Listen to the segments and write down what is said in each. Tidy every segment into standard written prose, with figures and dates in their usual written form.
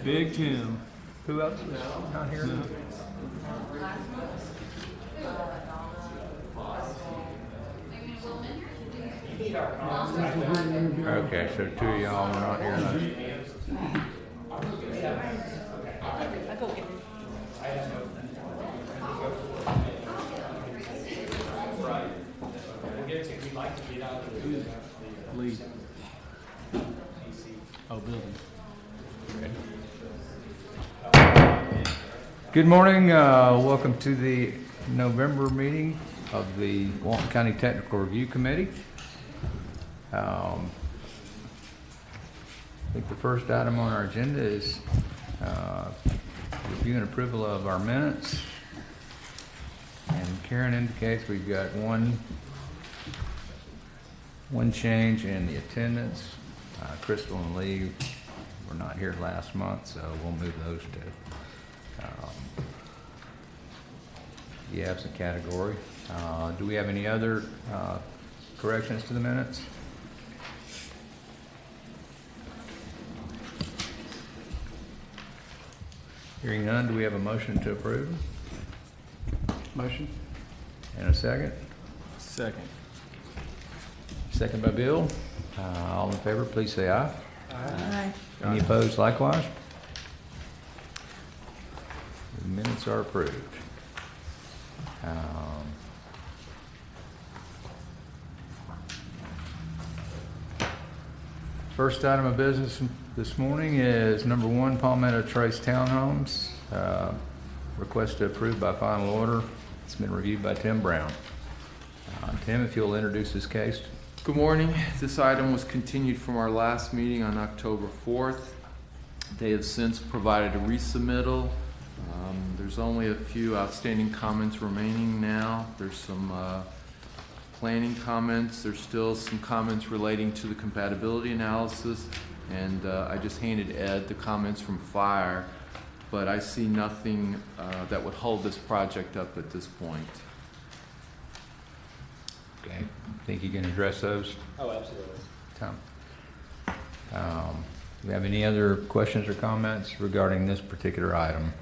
Big Tim. Who else is not here? No. Okay, so two of y'all were not here last. Lee. Oh, building. Good morning. Welcome to the November meeting of the Walton County Technical Review Committee. I think the first item on our agenda is review and approval of our minutes. And Karen indicates we've got one change in the attendance. Crystal and Lee were not here last month, so we'll move those to the absent category. Do we have any other corrections to the minutes? Hearing none, do we have a motion to approve? Motion. And a second? Second. Second by Bill. All in favor, please say aye. Aye. Any opposed likewise? The minutes are approved. First item of business this morning is number 1, Palmetto Trace Townhomes. Request to approve by final order. It's been reviewed by Tim Brown. Tim, if you'll introduce this case. Good morning. This item was continued from our last meeting on October 4th. They have since provided a resubmittal. There's only a few outstanding comments remaining now. There's some planning comments. There's still some comments relating to the compatibility analysis. And I just handed Ed the comments from fire, but I see nothing that would hold this project up at this point. Okay. Think you can address those? Oh, absolutely. Tom? Do we have any other questions or comments regarding this particular item?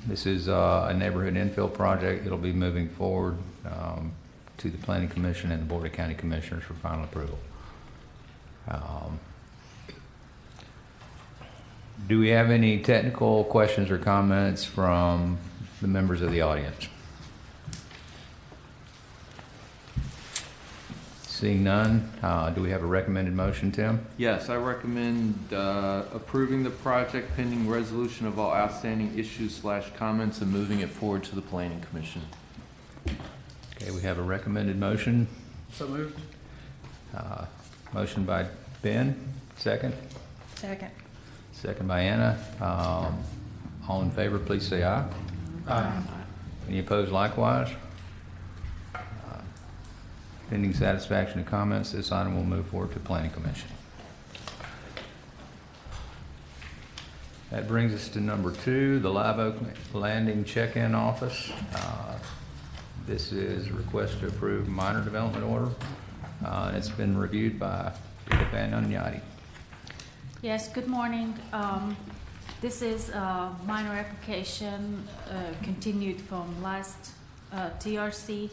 This is a neighborhood infill project. It'll be moving forward to the Planning Commission and the Board of County Commissioners for final approval. Do we have any technical questions or comments from the members of the audience? Seeing none, do we have a recommended motion, Tim? Yes, I recommend approving the project pending resolution of all outstanding issues/comments and moving it forward to the Planning Commission. Okay, we have a recommended motion. So moved. Motion by Ben, second. Second. Second by Anna. All in favor, please say aye. Aye. Any opposed likewise? Pending satisfaction of comments, this item will move forward to Planning Commission. That brings us to number 2, the Live Oak Landing Check-In Office. This is a request to approve minor development order. It's been reviewed by Van Unyati. Yes, good morning. This is a minor application continued from last TRC,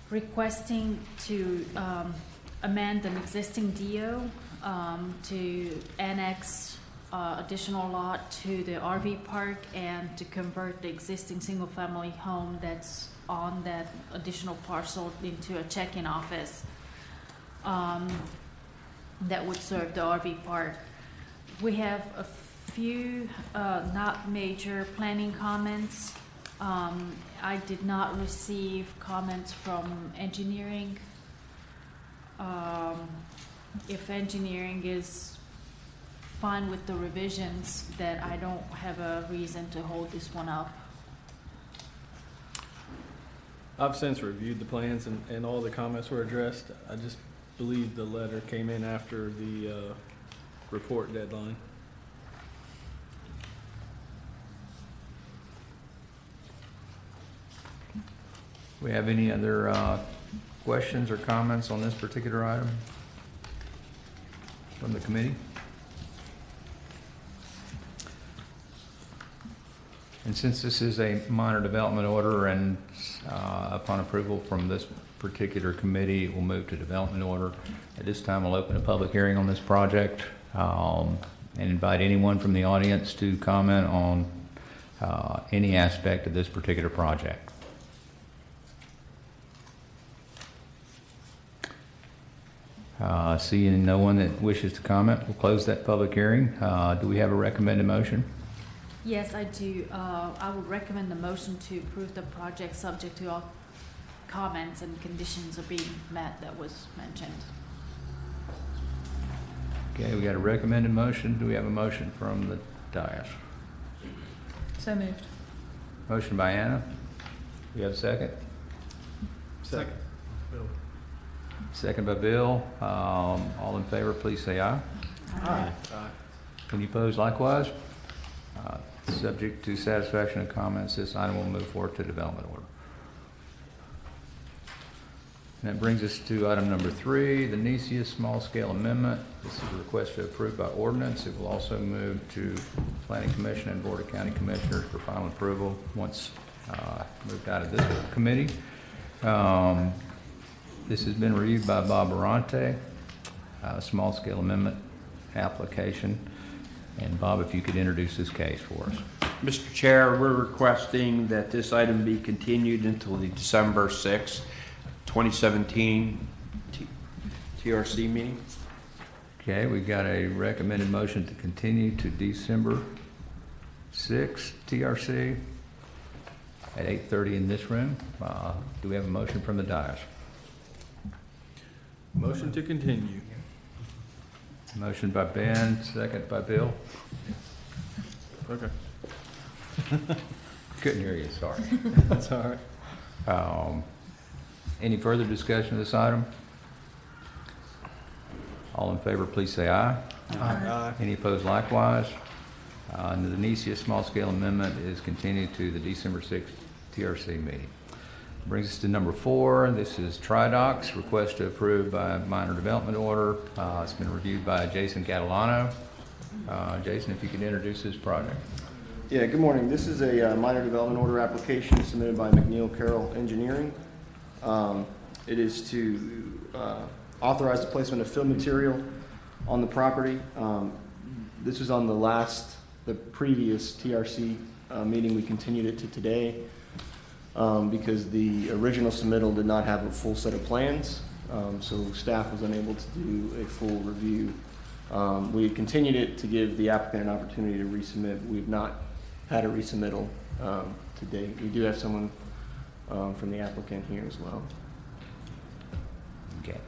requesting to amend an existing DO to annex additional lot to the RV park and to convert the existing single-family home that's on that additional parcel into a check-in office that would serve the RV park. We have a few not major planning comments. I did not receive comments from engineering. If engineering is fine with the revisions, that I don't have a reason to hold this one up. I've since reviewed the plans and all the comments were addressed. I just believe the letter came in after the report deadline. We have any other questions or comments on this particular item from the committee? And since this is a minor development order and upon approval from this particular committee, we'll move to development order. At this time, I'll open a public hearing on this project and invite anyone from the audience to comment on any aspect of this particular project. Seeing no one that wishes to comment, we'll close that public hearing. Do we have a recommended motion? Yes, I do. I would recommend the motion to approve the project subject to all comments and conditions are being met that was mentioned. Okay, we got a recommended motion. Do we have a motion from the dais? So moved. Motion by Anna. We have a second? Second. Bill. Second by Bill. All in favor, please say aye. Aye. Any opposed likewise? Subject to satisfaction of comments, this item will move forward to development order. And that brings us to item number 3, the Nicias Small Scale Amendment. This is a request to approve by ordinance. It will also move to Planning Commission and Board of County Commissioners for final approval once moved out of this committee. This has been reviewed by Bob Arante, small scale amendment application. And Bob, if you could introduce this case for us. Mr. Chair, we're requesting that this item be continued until the December 6, 2017 TRC meeting. Okay, we've got a recommended motion to continue to December 6th TRC at 8:30 in this room. Do we have a motion from the dais? Motion to continue. Motion by Ben, second by Bill. Okay. Couldn't hear you, sorry. That's all right. Any further discussion of this item? All in favor, please say aye. Aye. Any opposed likewise? And the Nicias Small Scale Amendment is continued to the December 6th TRC meeting. Brings us to number 4. This is Tridocs, request to approve by minor development order. It's been reviewed by Jason Catalano. Jason, if you could introduce this project. Yeah, good morning. This is a minor development order application submitted by McNeil Carroll Engineering. It is to authorize the placement of fill material on the property. This was on the previous TRC meeting. We continued it to today because the original submittal did not have a full set of plans, so staff was unable to do a full review. We continued it to give the applicant an opportunity to resubmit. We've not had a resubmittal to date. We do have someone from the applicant here as well. Okay.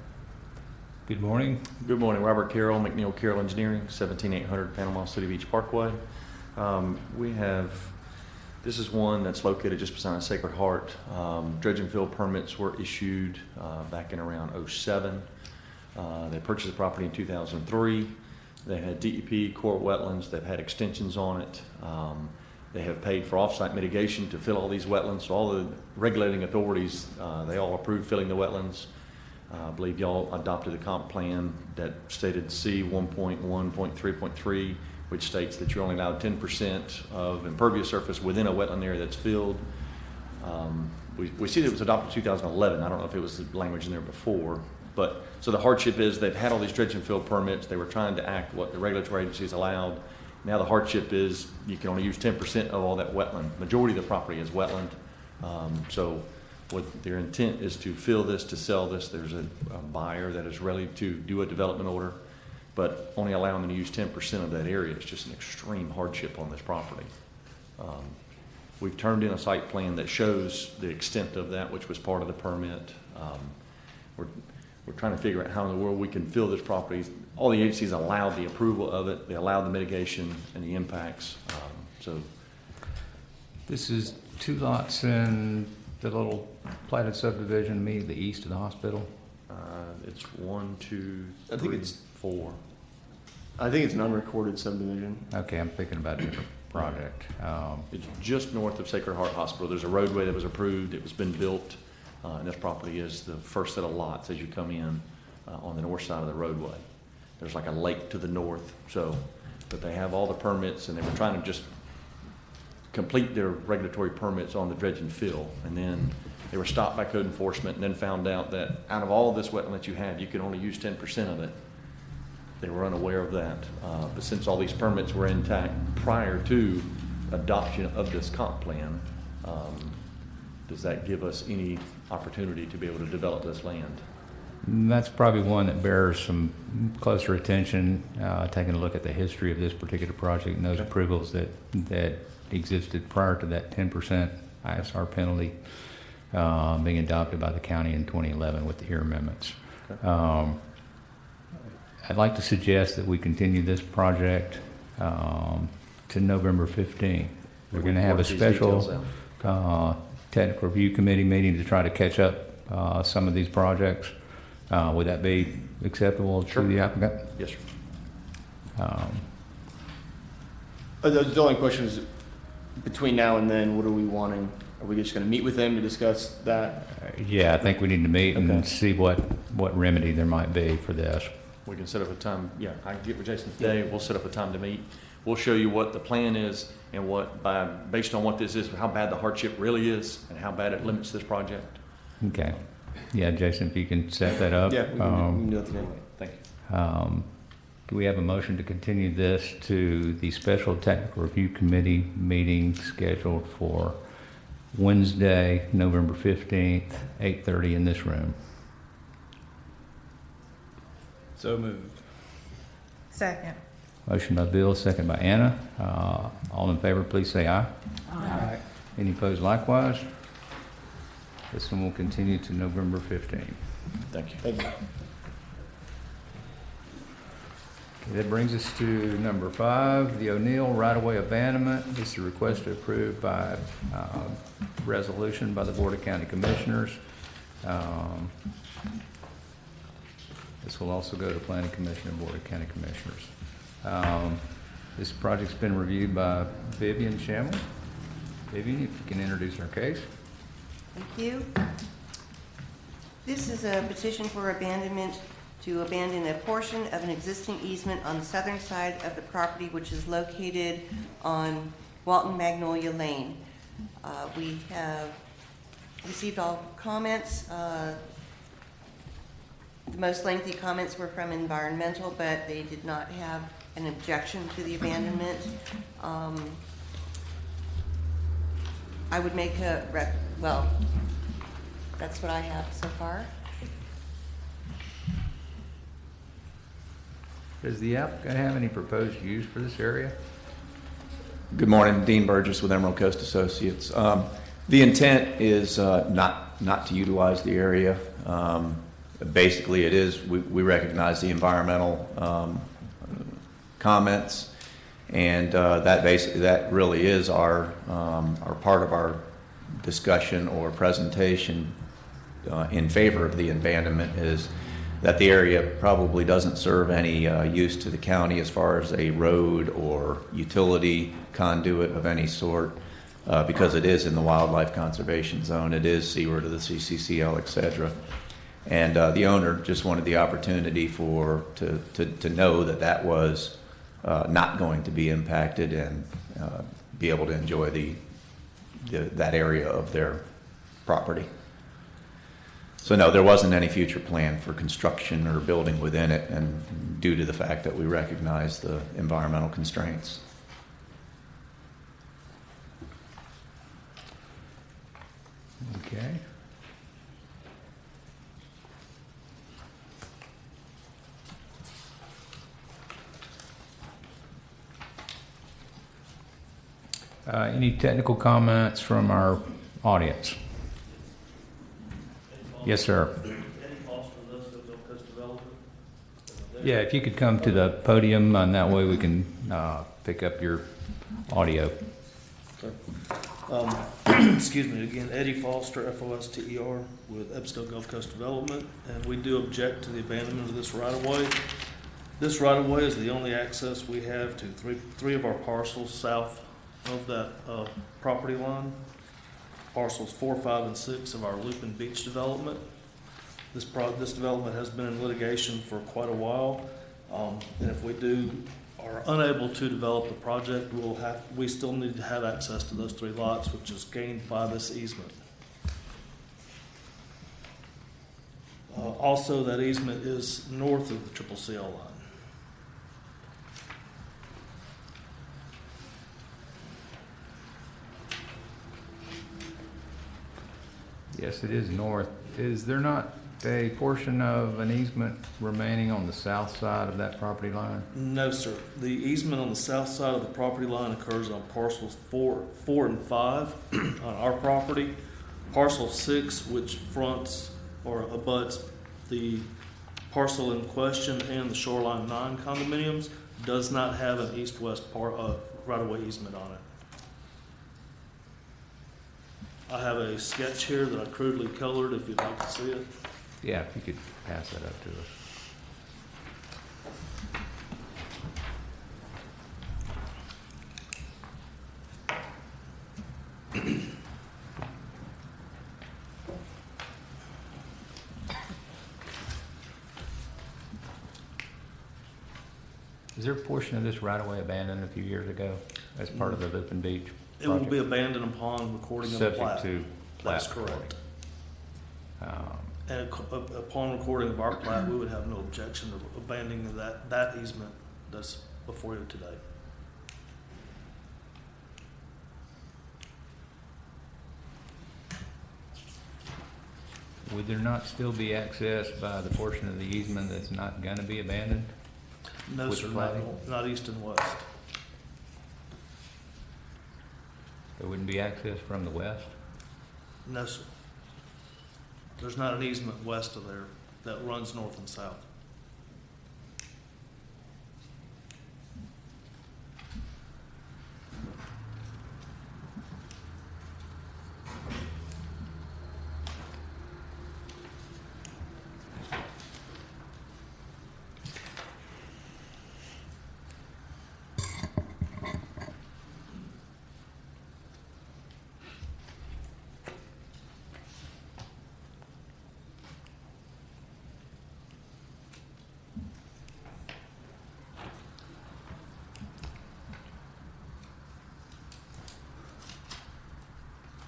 Good morning. Good morning, Robert Carroll, McNeil Carroll Engineering, 17800 Panama City Beach Parkway. This is one that's located just beside Sacred Heart. Dredge and fill permits were issued back in around 07. They purchased the property in 2003. They had DEP, core wetlands. They've had extensions on it. They have paid for off-site mitigation to fill all these wetlands. So all the regulating authorities, they all approved filling the wetlands. I believe y'all adopted a comp plan that stated C 1.1.3.3, which states that you're only allowed 10% of impervious surface within a wetland area that's filled. We see that it was adopted in 2011. I don't know if it was the language in there before. But so the hardship is they've had all these dredge and fill permits. They were trying to act what the regulatory agencies allowed. Now the hardship is you can only use 10% of all that wetland. Majority of the property is wetland. So what their intent is to fill this, to sell this. There's a buyer that is ready to do a development order, but only allowing them to use 10% of that area. It's just an extreme hardship on this property. We've turned in a site plan that shows the extent of that, which was part of the permit. We're trying to figure out how in the world we can fill this property. All the agencies allowed the approval of it. They allowed the mitigation and the impacts. So This is 2 lots in the little platted subdivision immediately east of the hospital. it's 1, 2, I think 3, it's 4. I think it's an unrecorded subdivision. Okay, I'm thinking about a different project. It's just north of Sacred Heart Hospital. There's a roadway that was approved. It was been built. And this property is the first set of lots as you come in on the north side of the roadway. There's like a lake to the north, but they have all the permits, and they were trying to just complete their regulatory permits on the dredge and fill. And then they were stopped by code enforcement and then found out that out of all of this wetland that you have, you can only use 10% of it. They were unaware of that. But since all these permits were intact prior to adoption of this comp plan, does that give us any opportunity to be able to develop this land? That's probably one that bears some closer attention, taking a look at the history of this particular project and those approvals that existed prior to that 10% ISR penalty being adopted by the county in 2011 with the HERE amendments. I'd like to suggest that we continue this project to November 15th. We're going to have a special technical review committee meeting to try to catch up some of these projects. Would that be acceptable to the applicant? Yes, sir. The only question is, between now and then, what are we wanting? Are we just going to meet with them to discuss that? Yeah, I think we need to meet Okay. and see what remedy there might be for this. We can set up a time. Yeah, I can get with Jason today. We'll set up a time to meet. We'll show you what the plan is and based on what this is, how bad the hardship really is and how bad it limits this project. Okay. Yeah, Jason, if you can set that up. Yeah, we can do that today. Thank you. Do we have a motion to continue this to the special technical review committee meeting scheduled for Wednesday, November 15th, 8:30 in this room? So moved. Second. Motion by Bill, second by Anna. All in favor, please say aye. Aye. Any opposed likewise? This one will continue to November 15th. Thank you. Thank you. Okay, that brings us to number 5, the O'Neill right-of-way abandonment. This is a request approved by resolution by the Board of County Commissioners. This will also go to Planning Commission and Board of County Commissioners. This project's been reviewed by Vivian Shamel. Vivian, if you can introduce our case. Thank you. This is a petition for abandonment to abandon a portion of an existing easement on the southern side of the property, which is located on Walton Magnolia Lane. We have received all comments. The most lengthy comments were from environmental, but they did not have an objection to the abandonment. I would make well, that's what I have so far. Does the applicant have any proposed use for this area? Good morning, Dean Burgess with Emerald Coast Associates. The intent is not to utilize the area. Basically, it is, we recognize the environmental comments, and that really is our part of our discussion or presentation in favor of the abandonment, is that the area probably doesn't serve any use to the county as far as a road or utility conduit of any sort, because it is in the wildlife conservation zone. It is seaward of the CCCL, et cetera. And the owner just wanted the opportunity to know that was not going to be impacted and be able to enjoy that area of their property. So no, there wasn't any future plan for construction or building within it, and due to the fact that we recognize the environmental constraints. Okay. Any technical comments from our audience? Yes, sir. Yeah, if you could come to the podium, and that way we can pick up your audio. Excuse me again, Eddie Foster, Foster, with Epstein Gulf Coast Development, and we do object to the abandonment of this right-of-way. This right-of-way is the only access we have to three of our parcels south of that property line. parcels 4, 5, and 6 of our Lupin Beach development. This development has been in litigation for quite a while, and if we are unable to develop the project, we still need to have access to those 3 lots, which is gained by this easement. Also, that easement is north of the Triple CL line. Yes, it is north. Is there not a portion of an easement remaining on the south side of that property line? No, sir. The easement on the south side of the property line occurs on parcels 4 and 5 on our property. Parcel 6, which fronts or abuts the parcel in question and the Shoreline 9 condominiums, does not have an east-west right-of-way easement on it. I have a sketch here that I crudely colored if you'd like to see it. Yeah, if you could pass that up to us. Is there a portion of this right-of-way abandoned a few years ago as part of the Lupin Beach It will project? be abandoned upon recording of the plat. Subject to That's plat correct. recording. And upon recording of our plat, we would have no objection to abandoning that easement that's before you today. Would there not still be access by the portion of the easement that's not going to be abandoned? No, With sir, platting? not east and west. There wouldn't be access from the west? No, sir. There's not an easement west of there that runs north and south.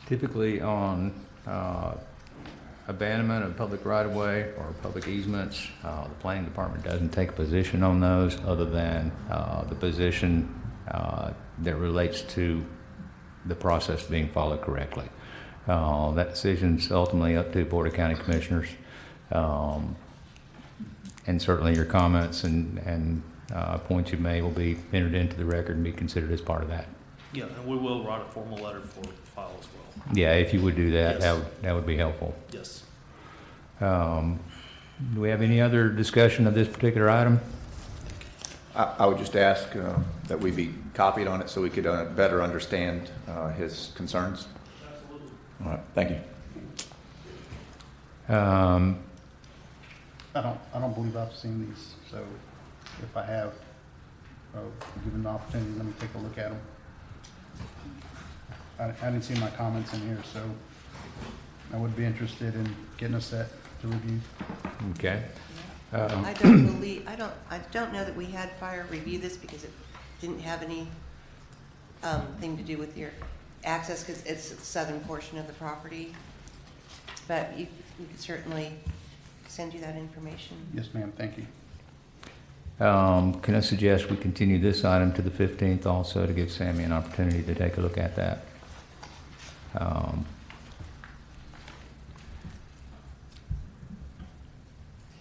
Typically on abandonment of public right-of-way or public easements, the planning department doesn't take a position on those other than the position that relates to the process being followed correctly. That decision's ultimately up to Board of County Commissioners. And certainly your comments and points you made will be entered into the record and be considered as part of that. Yeah, and we will write a formal letter for file as well. Yeah, if you would do that, Yes. that would be helpful. Yes. Do we have any other discussion of this particular item? I would just ask that we be copied on it so we could better understand his concerns. Absolutely. All right, thank you. I don't believe I've seen these, so if I have, given the opportunity, let me take a look at them. I didn't see my comments in here, so I would be interested in getting a set to review. Okay. I don't know that we had fire review this because it didn't have any thing to do with your access because it's the southern portion of the property. But we could certainly send you that information. Yes, ma'am, thank you. Can I suggest we continue this item to the 15th also to give Sammy an opportunity to take a look at that?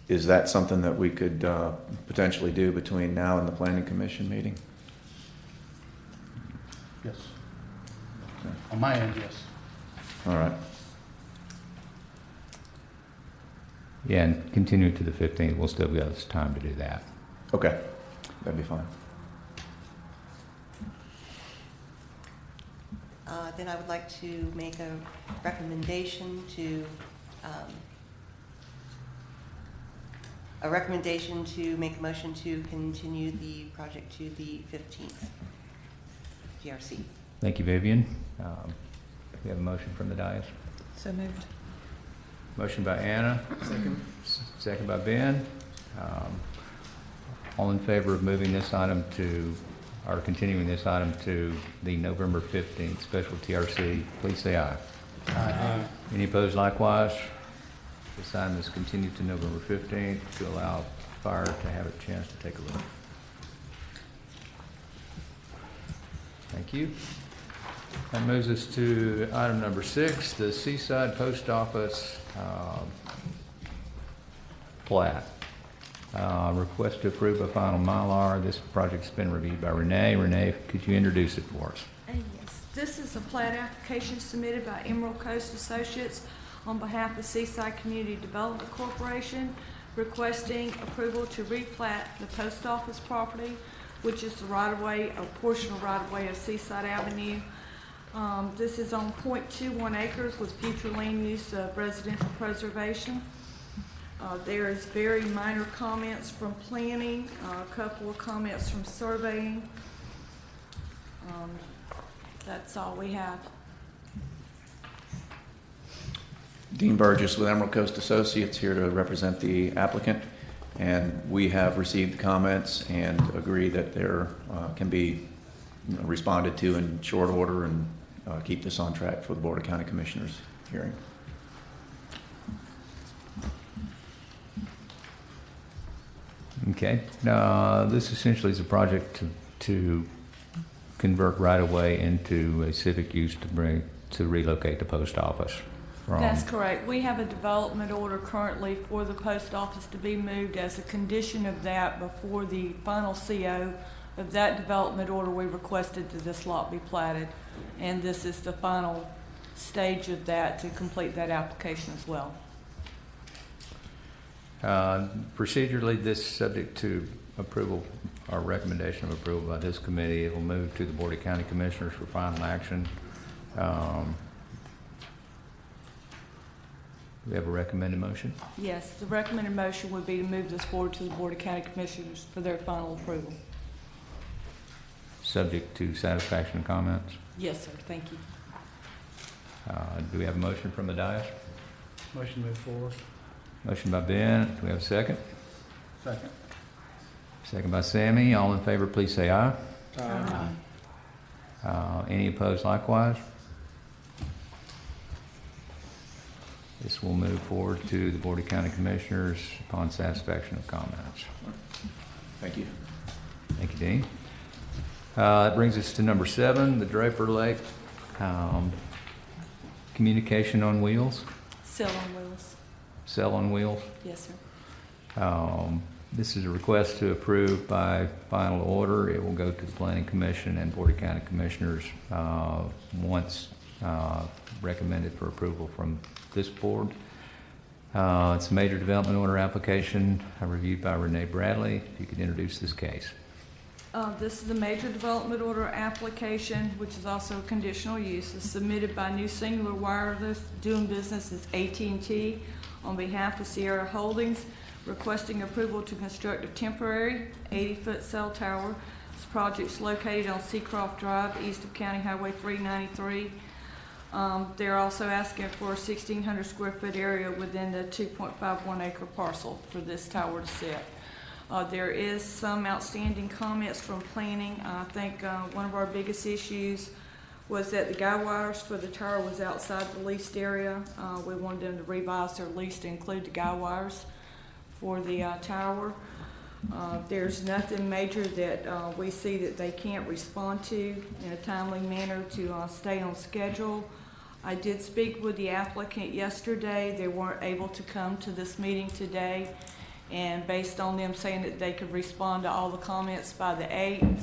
Is that something that we could potentially do between now and the Planning Commission meeting? Yes. Okay. On my end, yes. All right. Yeah, and continue it to the 15th. We'll still give us time to do that. Okay, that'd be fine. Then I would like to make a recommendation to make a motion to continue the project to the 15th. GRC. Thank you, Vivian. We have a motion from the dais. So moved. Motion by Anna. Second. Second by Ben. All in favor of moving this item to, or continuing this item to the November 15th special TRC, please say aye. Aye. Any opposed likewise? This item is continued to November 15th to allow fire to have a chance to take a look. Thank you. That moves us to item number 6, the Seaside Post Office plat. Request to approve a final Mylar. This project's been reviewed by Renee. Renee, could you introduce it for us? Yes, this is a plat application submitted by Emerald Coast Associates on behalf of Seaside Community Development Corporation, requesting approval to replat the post office property, which is the right-of-way, a portion of right-of-way of Seaside Avenue. This is on 0.21 acres with future land use of residential preservation. There is very minor comments from planning, a couple of comments from surveying. That's all we have. Dean Burgess with Emerald Coast Associates here to represent the applicant, and we have received comments and agree that there can be responded to in short order and keep this on track for the Board of County Commissioners hearing. Okay. This essentially is a project to convert right-of-way into a civic use to relocate the post office. That's correct. We have a development order currently for the post office to be moved. As a condition of that, before the final CO of that development order, we requested that this lot be platted, and this is the final stage of that to complete that application as well. Procedurally, this is subject to approval or recommendation of approval by this committee. It will move to the Board of County Commissioners for final action. We have a recommended motion. Yes, the recommended motion would be to move this forward to the Board of County Commissioners for their final approval. Subject to satisfaction and comments. Yes, sir. Thank you. Do we have a motion from the dais? Motion to move forward. Motion by Ben. Do we have a second? Second. Second by Sammy. All in favor, please say aye. Any opposed likewise? This will move forward to the Board of County Commissioners upon satisfaction of comments. Thank you. Thank you, Dean. That brings us to number 7, the Draper Lake communication on wheels. Sell on wheels. Cell on wheels. Yes, sir. This is a request to approve by final order. It will go to the Planning Commission and Board of County Commissioners once recommended for approval from this board. It's a major development order application reviewed by Renee Bradley. If you could introduce this case. This is a major development order application, which is also a conditional use. It's submitted by New Singular Wireless, doing business as AT&T, on behalf of Sierra Holdings, requesting approval to construct a temporary 80-foot cell tower. This project's located on Seacroft Drive, east of County Highway 393. They're also asking for a 1,600 square foot area within the 2.51 acre parcel for this tower to sit. There is some outstanding comments from planning. I think one of our biggest issues was that the guy wires for the tower was outside the leased area. We wanted them to revise their lease to include the guy wires for the tower. There's nothing major that we see that they can't respond to in a timely manner to stay on schedule. I did speak with the applicant yesterday. They weren't able to come to this meeting today, and based on them saying that they could respond to all the comments by the 8th,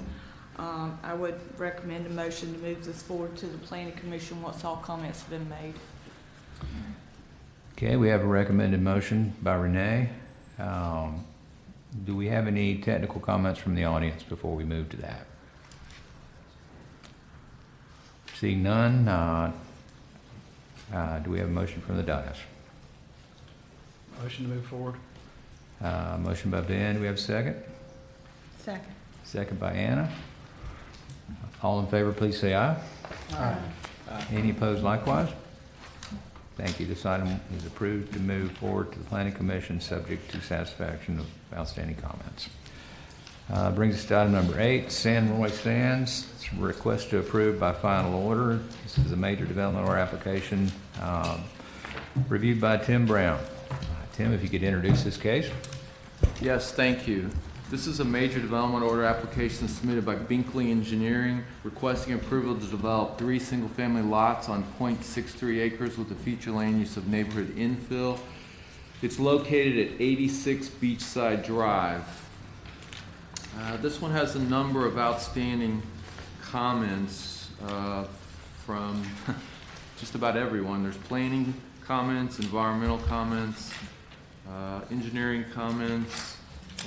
I would recommend a motion to move this forward to the Planning Commission once all comments have been made. Okay, we have a recommended motion by Renee. Do we have any technical comments from the audience before we move to that? Seeing none, do we have a motion from the dais? Motion to move forward. Motion by Ben. Do we have a second? Second. Second by Anna. All in favor, please say aye. Aye. Any opposed likewise? Thank you. This item is approved to move forward to the Planning Commission, subject to satisfaction of outstanding comments. Brings us to item number 8, San Roy Sands. It's a request to approve by final order. This is a major development order application reviewed by Tim Brown. Tim, if you could introduce this case. Yes, thank you. This is a major development order application submitted by Binkley Engineering requesting approval to develop 3 single-family lots on 0.63 acres with the future land use of neighborhood infill. It's located at 86 Beachside Drive. This one has a number of outstanding comments from just about everyone. There's planning comments, environmental comments, engineering comments,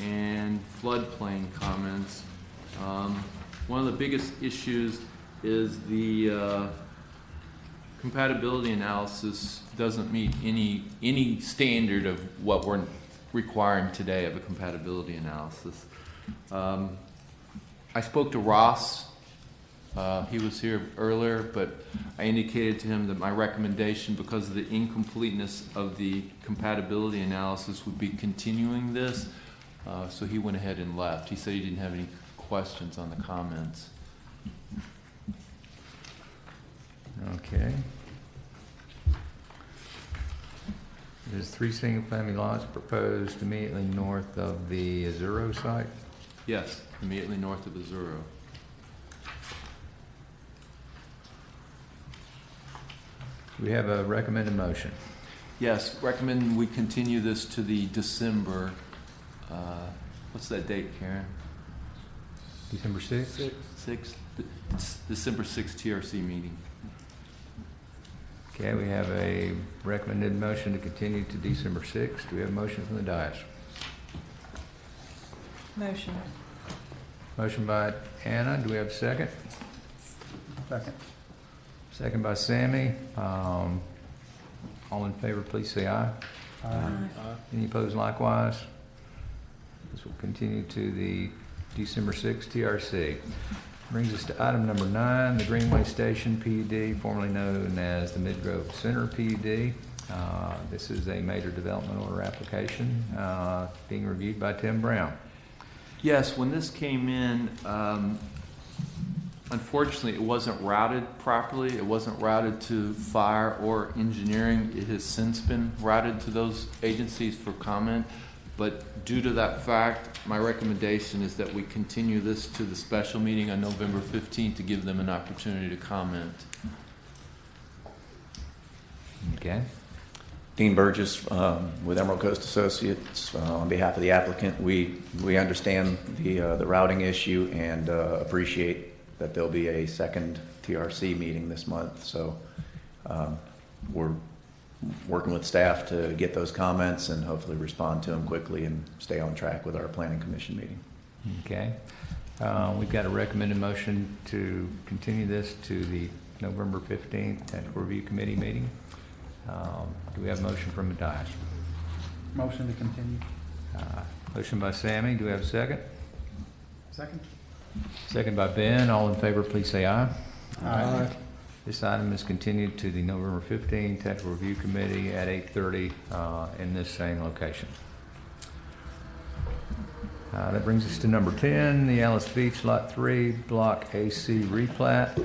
and floodplain comments. One of the biggest issues is the compatibility analysis doesn't meet any standard of what we're requiring today of a compatibility analysis. I spoke to Ross. He was here earlier, but I indicated to him that my recommendation, because of the incompleteness of the compatibility analysis, would be continuing this. So he went ahead and left. He said he didn't have any questions on the comments. Okay. There's 3 single-family lots proposed immediately north of the Azuro site. Yes, immediately north of Azuro. We have a recommended motion. Yes, recommend we continue this to the December, what's that date, Karen? December 6th? 6th? December 6th TRC meeting. Okay, we have a recommended motion to continue to December 6th. Do we have a motion from the dais? Motion. Motion by Anna. Do we have a second? Second. Second by Sammy. All in favor, please say aye. Aye. Any opposed likewise? This will continue to the December 6th TRC. Brings us to item number 9, the Greenway Station PUD, formerly known as the Midgrove Center PUD. This is a major development order application being reviewed by Tim Brown. Yes, when this came in, unfortunately, it wasn't routed properly. It wasn't routed to fire or engineering. It has since been routed to those agencies for comment. But due to that fact, my recommendation is that we continue this to the special meeting on November 15th to give them an opportunity to comment. Okay. Dean Burgess with Emerald Coast Associates. On behalf of the applicant, we understand the routing issue and appreciate that there'll be a second TRC meeting this month. So we're working with staff to get those comments and hopefully respond to them quickly and stay on track with our Planning Commission meeting. Okay. We've got a recommended motion to continue this to the November 15th Technical Review Committee meeting. Do we have a motion from the dais? Motion to continue. Motion by Sammy. Do we have a second? Second. Second by Ben. All in favor, please say aye. Aye. This item is continued to the November 15th Technical Review Committee at 8:30 in this same location. That brings us to number 10, the Alice Beach Lot 3 Block AC replat.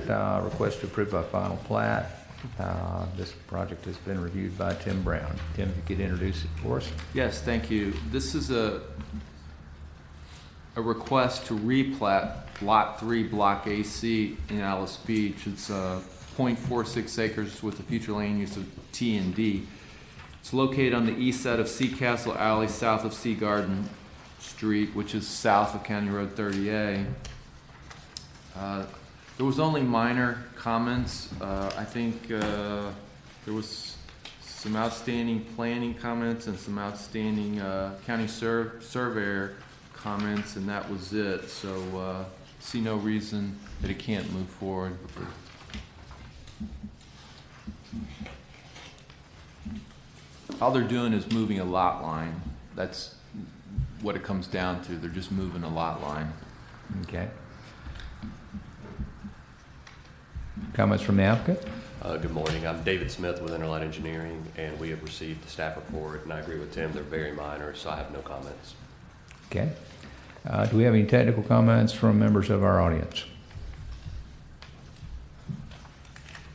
Request to approve by final plat. This project has been reviewed by Tim Brown. Tim, if you could introduce it for us. Yes, thank you. This is a request to replat Lot 3 Block AC in Alice Beach. It's 0.46 acres with the future land use of T&D. It's located on the east side of Sea Castle Alley, south of Sea Garden Street, which is south of County Road 30A. There was only minor comments. I think there was some outstanding planning comments and some outstanding county surveyor comments, and that was it. So see no reason that it can't move forward. All they're doing is moving a lot line. That's what it comes down to. They're just moving a lot line. Okay. Comments from the applicant? Good morning. I'm David Smith with Interline Engineering, and we have received the staff report, and I agree with Tim. They're very minor, so I have no comments. Okay. Do we have any technical comments from members of our audience?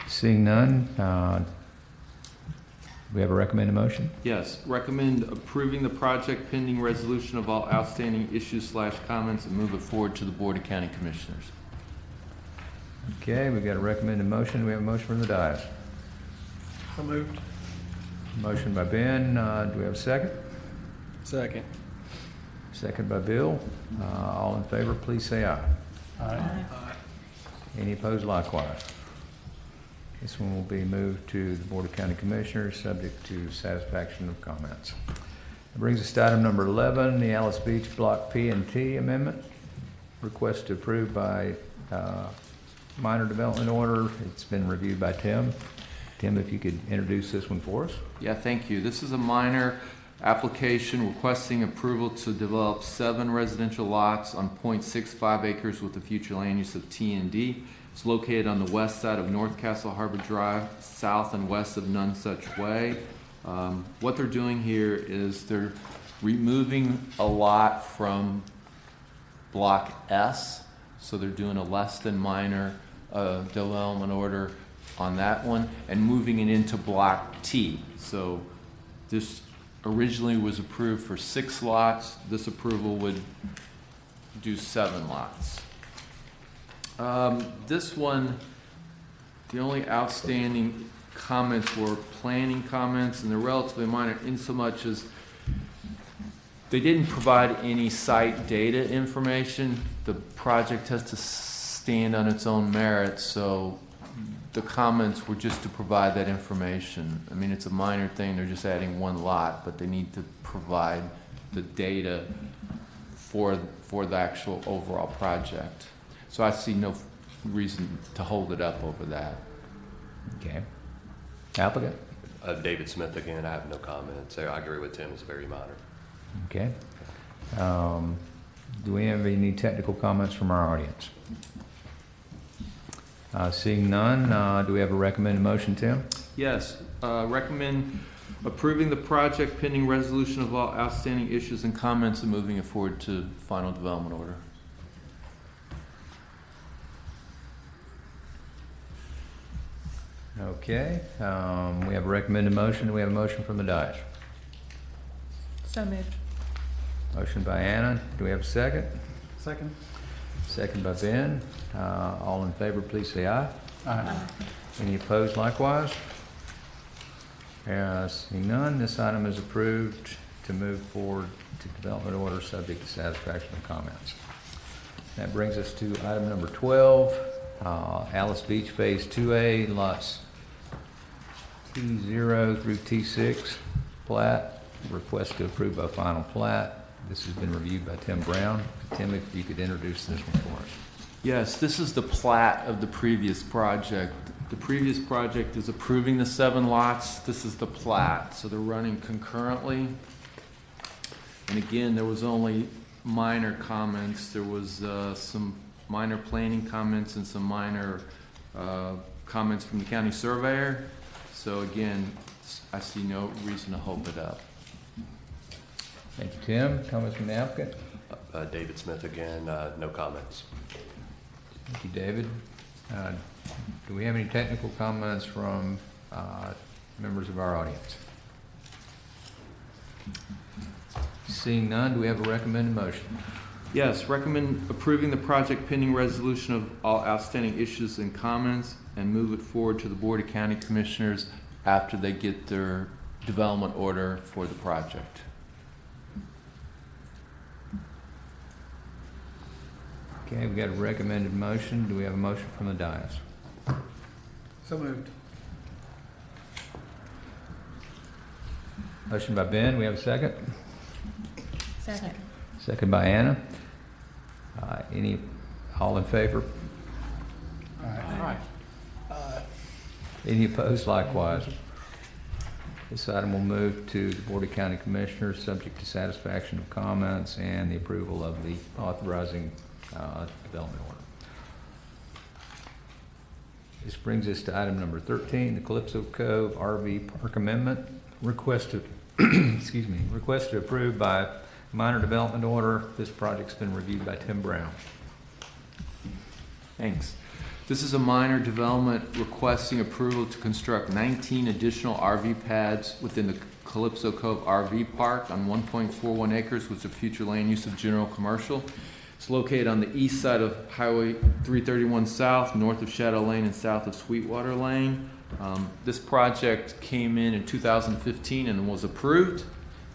Seeing none, we have a recommended motion? Yes, recommend approving the project pending resolution of all outstanding issues/comments and move it forward to the Board of County Commissioners. Okay, we've got a recommended motion. We have a motion from the dais. So moved. Motion by Ben. Do we have a second? Second. Second by Bill. All in favor, please say aye. Aye. Any opposed likewise? This one will be moved to the Board of County Commissioners, subject to satisfaction of comments. That brings us to item number 11, the Alice Beach Block P and T Amendment. Request to approve by minor development order. It's been reviewed by Tim. Tim, if you could introduce this one for us. Yeah, thank you. This is a minor application requesting approval to develop 7 residential lots on 0.65 acres with a future land use of T&D. It's located on the west side of North Castle Harbor Drive, south and west of Nonesuch Way. What they're doing here is they're removing a lot from Block S, so they're doing a less than minor development order on that one and moving it into Block T. So this originally was approved for 6 lots. This approval would do 7 lots. This one, the only outstanding comments were planning comments, and they're relatively minor in so much as they didn't provide any site data information. The project has to stand on its own merits, so the comments were just to provide that information. I mean, it's a minor thing. They're just adding 1 lot, but they need to provide the data for the actual overall project. So I see no reason to hold it up over that. Okay. Applicant? David Smith again. I have no comments. I agree with Tim. It's very minor. Okay. Do we have any technical comments from our audience? Seeing none, do we have a recommended motion, Tim? Yes, recommend approving the project pending resolution of all outstanding issues and comments and moving it forward to final development order. Okay. We have a recommended motion. Do we have a motion from the dais? So moved. Motion by Anna. Do we have a second? Second. Second by Ben. All in favor, please say aye. Aye. Any opposed likewise? Seeing none, this item is approved to move forward to development order subject to satisfaction of comments. That brings us to item number 12, Alice Beach Phase 2A, lots T0 through T6 plat. Request to approve by final plat. This has been reviewed by Tim Brown. Tim, if you could introduce this one for us. Yes, this is the plat of the previous project. The previous project is approving the 7 lots. This is the plat, so they're running concurrently. And again, there was only minor comments. There was some minor planning comments and some minor comments from the county surveyor. So again, I see no reason to hold it up. Thank you, Tim. Comments from the applicant? David Smith again. No comments. Thank you, David. Do we have any technical comments from members of our audience? Seeing none, do we have a recommended motion? Yes, recommend approving the project pending resolution of all outstanding issues and comments and move it forward to the Board of County Commissioners after they get their development order for the project. Okay, we've got a recommended motion. Do we have a motion from the dais? So moved. Motion by Ben. We have a second? Second. Second by Anna. All in favor? Aye. Any opposed likewise? This item will move to the Board of County Commissioners, subject to satisfaction of comments and the approval of the authorizing development order. This brings us to item number 13, the Calypso Cove RV Park Amendment. Request to, excuse me, request to approve by minor development order. This project's been reviewed by Tim Brown. Thanks. This is a minor development requesting approval to construct 19 additional RV pads within the Calypso Cove RV Park on 1.41 acres, which is future land use of general commercial. It's located on the east side of Highway 331 South, north of Shadow Lane and south of Sweetwater Lane. This project came in 2015 and was approved.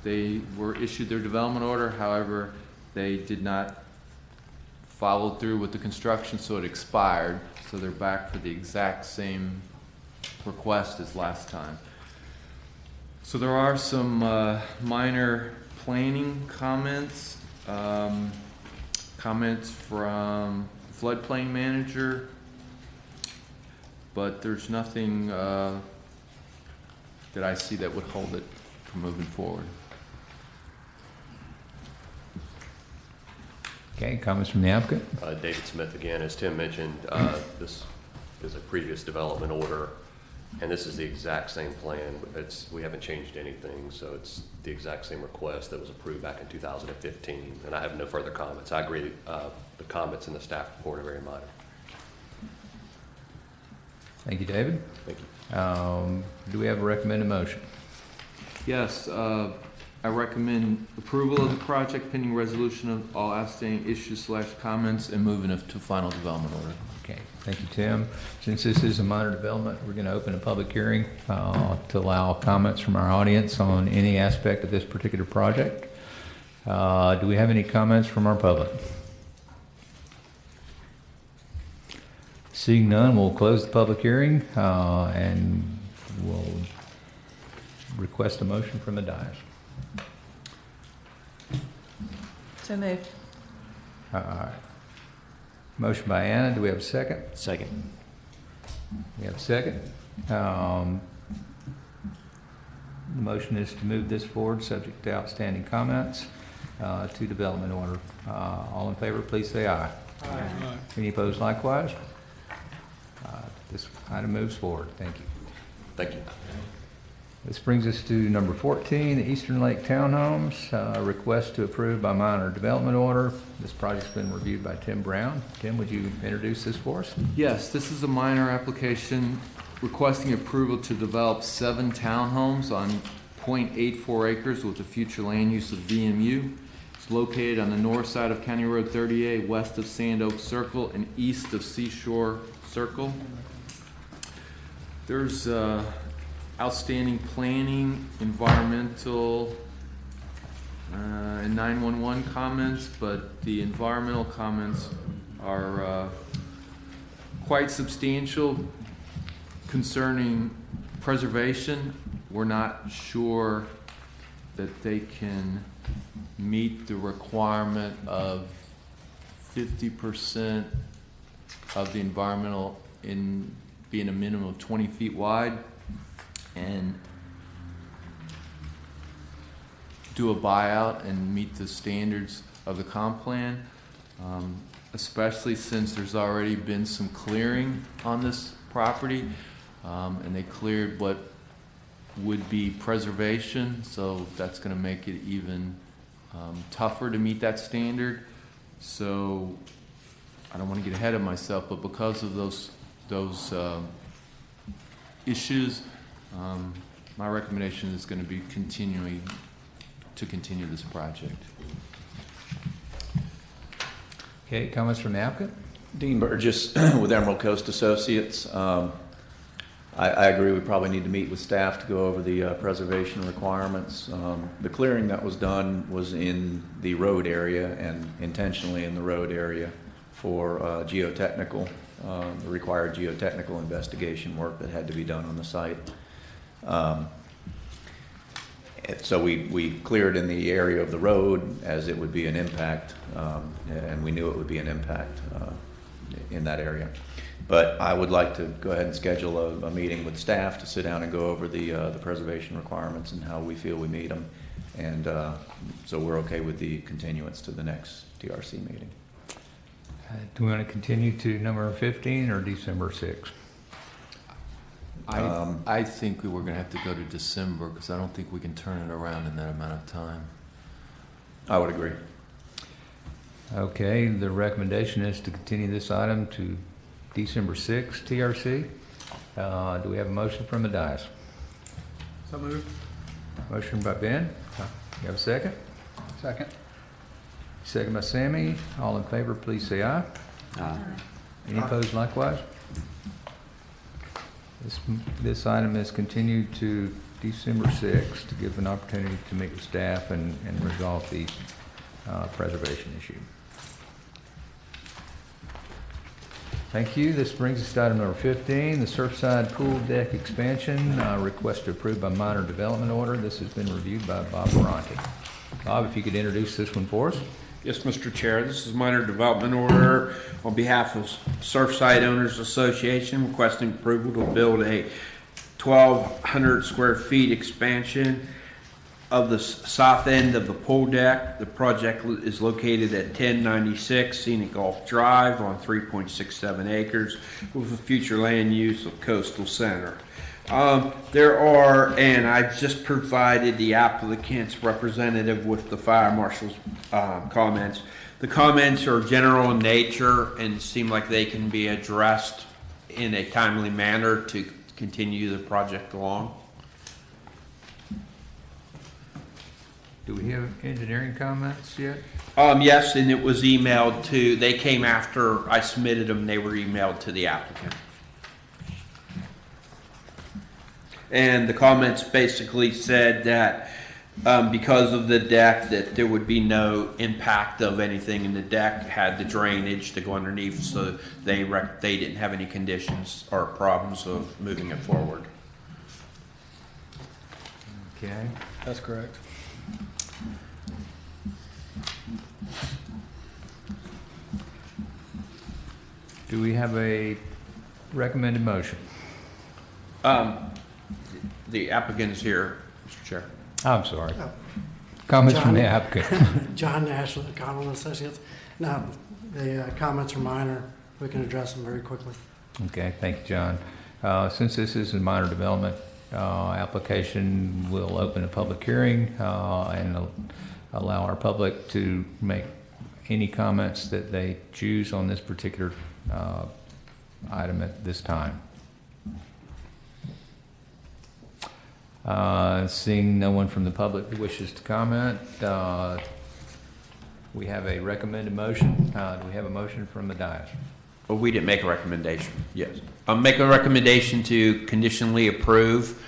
They were issued their development order. However, they did not follow through with the construction, so it expired. So they're back for the exact same request as last time. So there are some minor planning comments. Comments from floodplain manager, but there's nothing that I see that would hold it from moving forward. Okay, comments from the applicant? David Smith again. As Tim mentioned, this is a previous development order, and this is the exact same plan. We haven't changed anything, so it's the exact same request that was approved back in 2015, and I have no further comments. I agree the comments in the staff report are very minor. Thank you, David. Thank you. Do we have a recommended motion? Yes, I recommend approval of the project pending resolution of all outstanding issues / comments and moving it to final development order. Okay, thank you, Tim. Since this is a minor development, we're going to open a public hearing to allow comments from our audience on any aspect of this particular project. Do we have any comments from our public? Seeing none, we'll close the public hearing and we'll request a motion from the dais. So moved. Motion by Anna. Do we have a second? Second. We have a second. The motion is to move this forward, subject to outstanding comments, to development order. All in favor, please say aye. Aye. Any opposed likewise? This item moves forward. Thank you. Thank you. This brings us to number 14, the Eastern Lake Townhomes, request to approve by minor development order. This project's been reviewed by Tim Brown. Tim, would you introduce this for us? Yes, this is a minor application requesting approval to develop 7 townhomes on 0.84 acres with a future land use of VMU. It's located on the north side of County Road 38, west of Sand Oak Circle and east of Seashore Circle. There's outstanding planning, environmental, and 911 comments, but the environmental comments are quite substantial concerning preservation. We're not sure that they can meet the requirement of 50% of the environmental in being a minimum of 20 feet wide, and do a buyout and meet the standards of the comp plan, especially since there's already been some clearing on this property, and they cleared what would be preservation, so that's going to make it even tougher to meet that standard. So I don't want to get ahead of myself, but because of those issues, my recommendation is going to be continue this project. Okay, comments from the applicant? Dean Burgess with Emerald Coast Associates. I agree we probably need to meet with staff to go over the preservation requirements. The clearing that was done was in the road area and intentionally in the road area for geotechnical, the required geotechnical investigation work that had to be done on the site. So we cleared in the area of the road as it would be an impact, and we knew it would be an impact in that area. But I would like to go ahead and schedule a meeting with staff to sit down and go over the preservation requirements and how we feel we meet them. And so we're okay with the continuance to the next TRC meeting. Do we want to continue to number 15 or December 6th? I think we were gonna have to go to December, because I don't think we can turn it around in that amount of time. I would agree. Okay, the recommendation is to continue this item to December 6th, TRC. Do we have a motion from the dais? So moved. Motion by Ben. You have a second? Second. Second by Sammy. All in favor, please say aye. Aye. Any opposed likewise? This item is continued to December 6th to give an opportunity to meet with staff and resolve the preservation issue. Thank you. This brings us to item number 15, the Surfside Pool Deck Expansion, request approved by minor development order. This has been reviewed by Bob Ferranti. Bob, if you could introduce this one for us. Yes, Mr. Chair, this is minor development order on behalf of Surfside Owners Association requesting approval to build a 1,200 square feet expansion of the south end of the pool deck. The project is located at 1096 Scenic Gulf Drive on 3.67 acres with a future land use of coastal center. And I just provided the applicant's representative with the fire marshal's comments. The comments are general in nature and seem like they can be addressed in a timely manner to continue the project along. Do we have engineering comments yet? Yes, and it was emailed to, they came after I submitted them, they were emailed to the applicant. And the comments basically said that because of the deck, that there would be no impact of anything in the deck, had the drainage to go underneath, so they didn't have any conditions or problems of moving it forward. Okay. That's correct. Do we have a recommended motion? The applicant is here, Mr. Chair. I'm sorry. Comments from the applicant. John Nash with Connell and Associates. Now, the comments are minor. We can address them very quickly. Okay, thank you, John. Since this is a minor development application, we'll open a public hearing and allow our public to make any comments that they choose on this particular item at this time. Seeing no one from the public who wishes to comment, we have a recommended motion. Do we have a motion from the dais? Well, we didn't make a recommendation. Yes. I'll make a recommendation to conditionally approve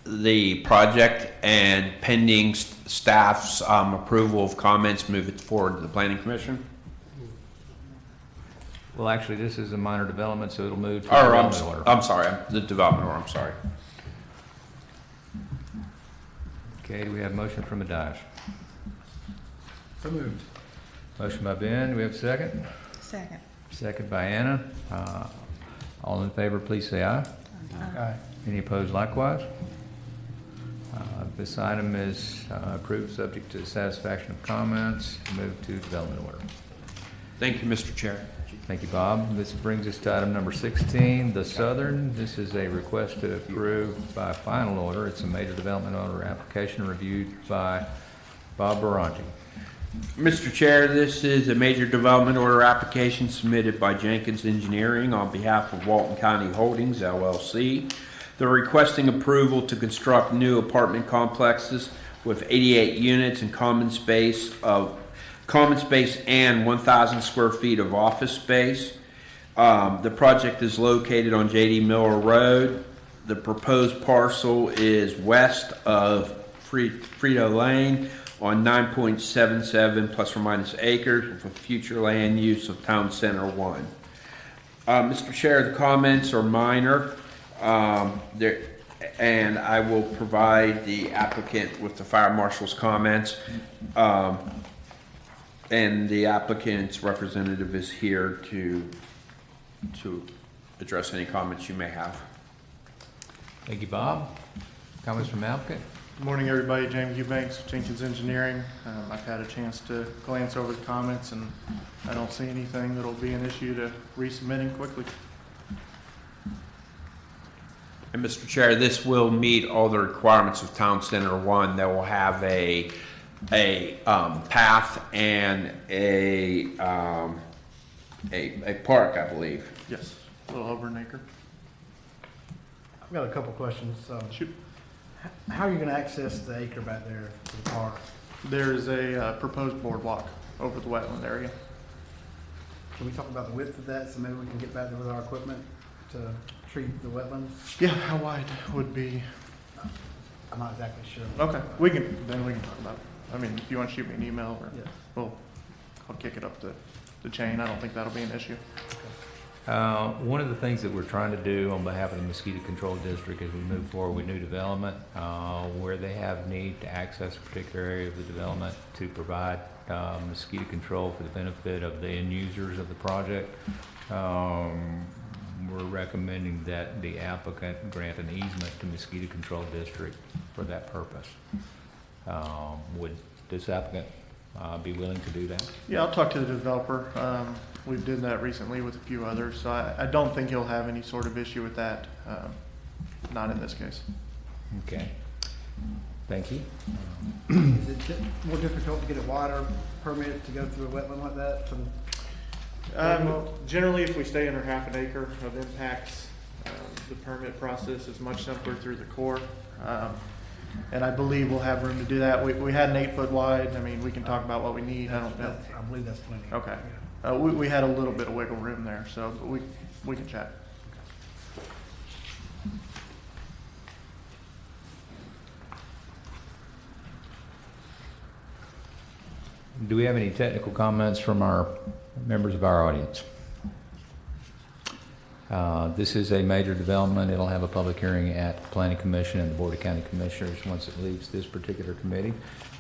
the project and pending staff's approval of comments, move it forward to the Planning Commission. Well, actually, this is a minor development, so it'll move to the development order. I'm sorry, the development order, I'm sorry. Okay, do we have a motion from the dais? So moved. Motion by Ben, do we have a second? Second. Second by Anna. All in favor, please say aye. Aye. Any opposed likewise? This item is approved subject to the satisfaction of comments. Move to development order. Thank you, Mr. Chair. Thank you, Bob. This brings us to item number 16, the Southern. This is a request to approve by final order. It's a major development order application reviewed by Bob Ferranti. Mr. Chair, this is a major development order application submitted by Jenkins Engineering on behalf of Walton County Holdings, LLC. They're requesting approval to construct new apartment complexes with 88 units and common space and 1,000 square feet of office space. The project is located on J.D. Miller Road. The proposed parcel is west of Frito Lane on 9.77 plus or minus acres with a future land use of Town Center 1. Mr. Chair, the comments are minor, and I will provide the applicant with the fire marshal's comments. And the applicant's representative is here to address any comments you may have. Thank you, Bob. Comments from the applicant? Good morning, everybody. James Eubanks, Jenkins Engineering. I've had a chance to glance over the comments, and I don't see anything that'll be an issue to resubmitting quickly. And Mr. Chair, this will meet all the requirements of Town Center 1. That will have a path and a park, I believe. Yes, a little over an acre. I've got a couple questions. Shoot. How are you going to access the acre back there to the park? There's a proposed boardwalk over the wetland area. Can we talk about the width of that so maybe we can get back there with our equipment to treat the wetlands? Yeah, how wide would be? I'm not exactly sure. Okay, we can talk about it. I mean, if you want to shoot me an email, or Yeah. I'll kick it up the chain. I don't think that'll be an issue. One of the things that we're trying to do on behalf of the Mosquito Control District as we move forward with new development, where they have need to access a particular area of the development to provide mosquito control for the benefit of the end users of the project, we're recommending that the applicant grant an easement to Mosquito Control District for that purpose. Would this applicant be willing to do that? Yeah, I'll talk to the developer. We did that recently with a few others, so I don't think he'll have any sort of issue with that. Not in this case. Okay. Thank you. Is it more difficult to get a water permit to go through a wetland like that? Generally, if we stay under half an acre of impacts, the permit process is much simpler through the Corps. And I believe we'll have room to do that. We had an 8-foot wide. I mean, we can talk about what we need. I don't know. I believe that's plenty. Okay. We had a little bit of wiggle room there, so we can chat. Do we have any technical comments from our members of our audience? This is a major development. It'll have a public hearing at the Planning Commission and the Board of County Commissioners once it leaves this particular committee.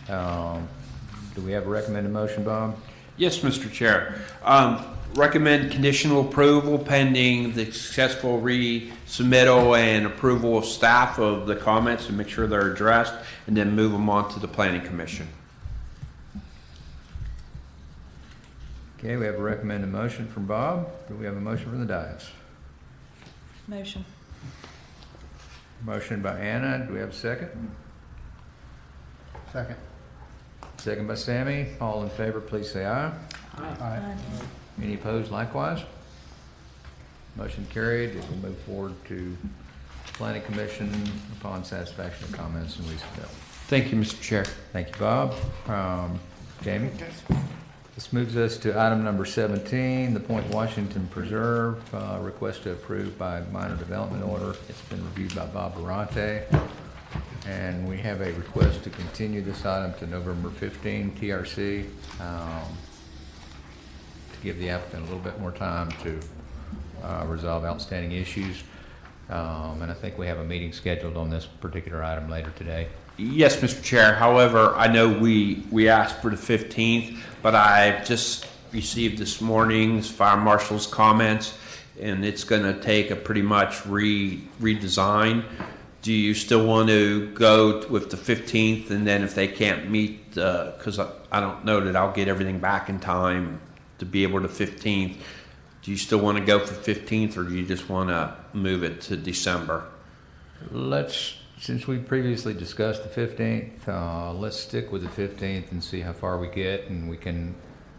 Do we have a recommended motion, Bob? Yes, Mr. Chair. Recommend conditional approval pending the successful resubmittal and approval of staff of the comments to make sure they're addressed, and then move them on to the Planning Commission. Okay, we have a recommended motion from Bob. Do we have a motion from the dais? Motion. Motion by Anna. Do we have a second? Second. Second by Sammy. All in favor, please say aye. Aye. Any opposed likewise? Motion carried. It will move forward to Planning Commission upon satisfaction of comments and resubmit. Thank you, Mr. Chair. Thank you, Bob. Jamie? This moves us to item number 17, the Point Washington Preserve, request to approve by minor development order. It's been reviewed by Bob Barante. And we have a request to continue this item to November 15, TRC, to give the applicant a little bit more time to resolve outstanding issues. And I think we have a meeting scheduled on this particular item later today. Yes, Mr. Chair. However, I know we asked for the 15th, but I just received this morning's fire marshal's comments, and it's going to take a pretty much redesign. Do you still want to go with the 15th, and then if they can't meet, because I don't know that I'll get everything back in time to be able to 15th, do you still want to go for 15th, or do you just want to move it to December? Since we previously discussed the 15th, let's stick with the 15th and see how far we get, and we can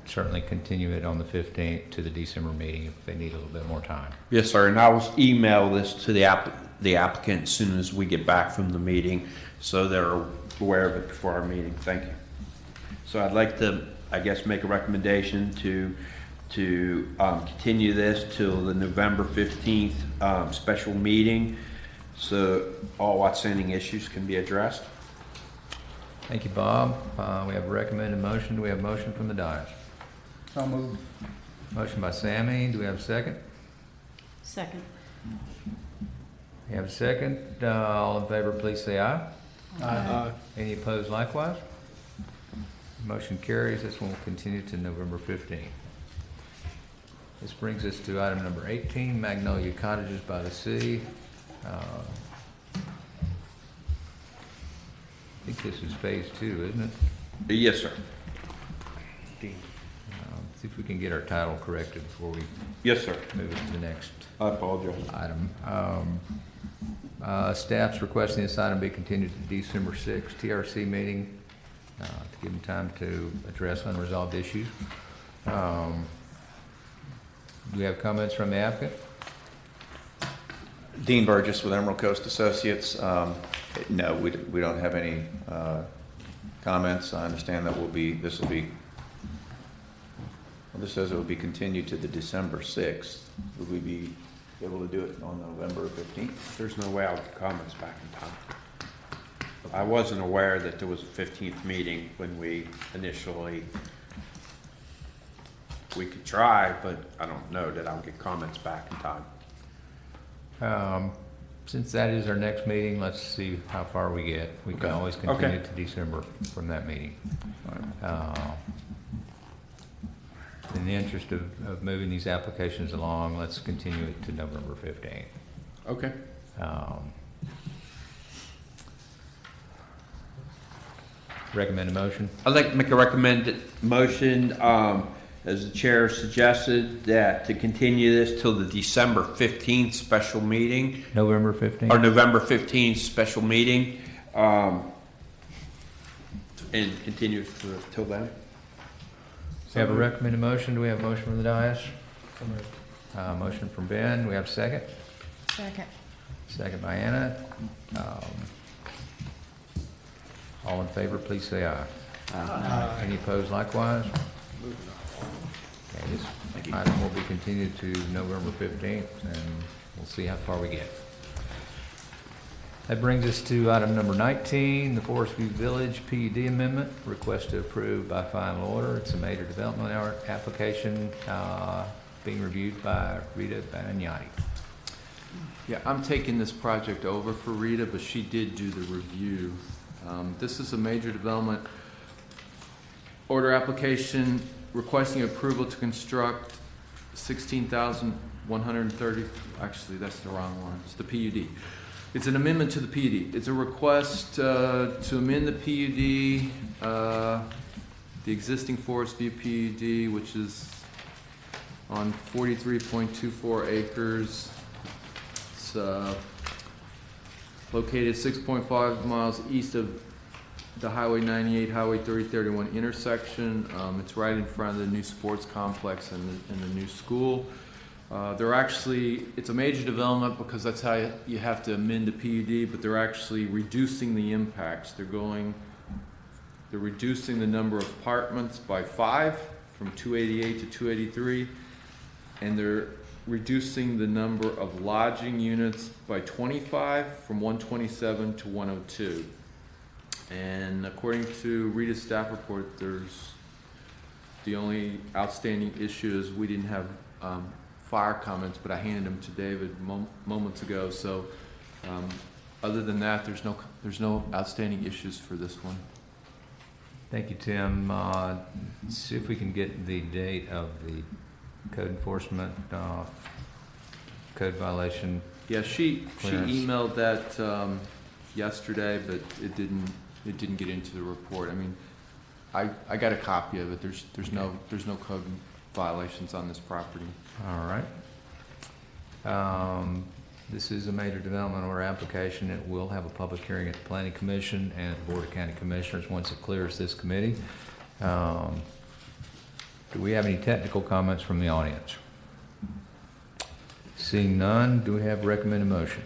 certainly continue it on the 15th to the December meeting if they need a little bit more time. Yes, sir, and I will email this to the applicant as soon as we get back from the meeting, so they're aware of it before our meeting. Thank you. So I'd like to, I guess, make a recommendation to continue this till the November 15th special meeting, so all outstanding issues can be addressed. Thank you, Bob. We have a recommended motion. Do we have a motion from the dais? So moved. Motion by Sammy. Do we have a second? Second. We have a second. All in favor, please say aye. Aye. Any opposed likewise? Motion carries. This one will continue to November 15th. This brings us to item number 18, Magnolia Cottages by the Sea. I think this is phase 2, isn't it? Yes, sir. See if we can get our title corrected before we Yes, sir. move it to the next I apologize. item. Staff's requesting this item be continued to December 6th TRC meeting to give them time to address unresolved issues. Do we have comments from the applicant? Dean Burgess with Emerald Coast Associates. No, we don't have any comments. I understand that this says it will be continued to the December 6th. Would we be able to do it on November 15th? There's no way I'll get comments back in time. I wasn't aware that there was a 15th meeting when we initially, we could try, but I don't know that I'll get comments back in time. Since that is our next meeting, let's see how far we get. We can always continue to December from that meeting. In the interest of moving these applications along, let's continue it to November 15th. Okay. Recommend a motion? I'd like to make a recommended motion, as the chair suggested, that to continue this till the December 15th special meeting. November 15th? Or November 15th special meeting, and continue till then. We have a recommended motion. Do we have a motion from the dais? Motion from Ben. Do we have a second? Second. Second by Anna. All in favor, please say aye. Aye. Any opposed likewise? Okay, this item will be continued to November 15th, and we'll see how far we get. That brings us to item number 19, the Forest View Village PUD amendment, request to approve by final order. It's a major development application being reviewed by Rita Banagnati. Yeah, I'm taking this project over for Rita, but she did do the review. This is a major development order application requesting approval to construct 16,130, actually that's the wrong one, it's the PUD. It's an amendment to the PUD. It's a request to amend the PUD, the existing Forest View PUD, which is on 43.24 acres. It's located 6.5 miles east of the Highway 98, Highway 3031 intersection. It's right in front of the new sports complex and the new school. It's a major development because that's how you have to amend a PUD, but they're actually reducing the impacts. They're reducing the number of apartments by 5 from 288 to 283, and they're reducing the number of lodging units by 25 from 127 to 102. And according to Rita's staff report, the only outstanding issue is we didn't have fire comments, but I handed them to David moments ago. So other than that, there's no outstanding issues for this one. Thank you, Tim. Let's see if we can get the date of the code enforcement code violation. Yeah, she clearance. emailed that yesterday, but it didn't get into the report. I mean, I got a copy of it. There's no code violations on this property. All right. This is a major development order application. It will have a public hearing at the Planning Commission and at the Board of County Commissioners once it clears this committee. Do we have any technical comments from the audience? Seeing none, do we have a recommended motion?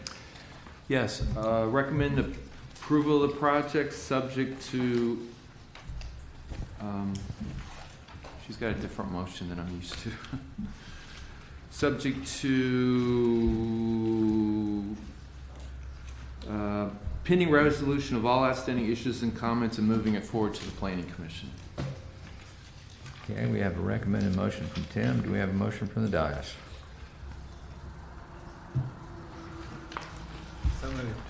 Yes, recommend approval of the project subject to, she's got a different motion than I'm used to. Subject to pending resolution of all outstanding issues and comments and moving it forward to the Planning Commission. Okay, we have a recommended motion from Tim. Do we have a motion from the dais? So moved.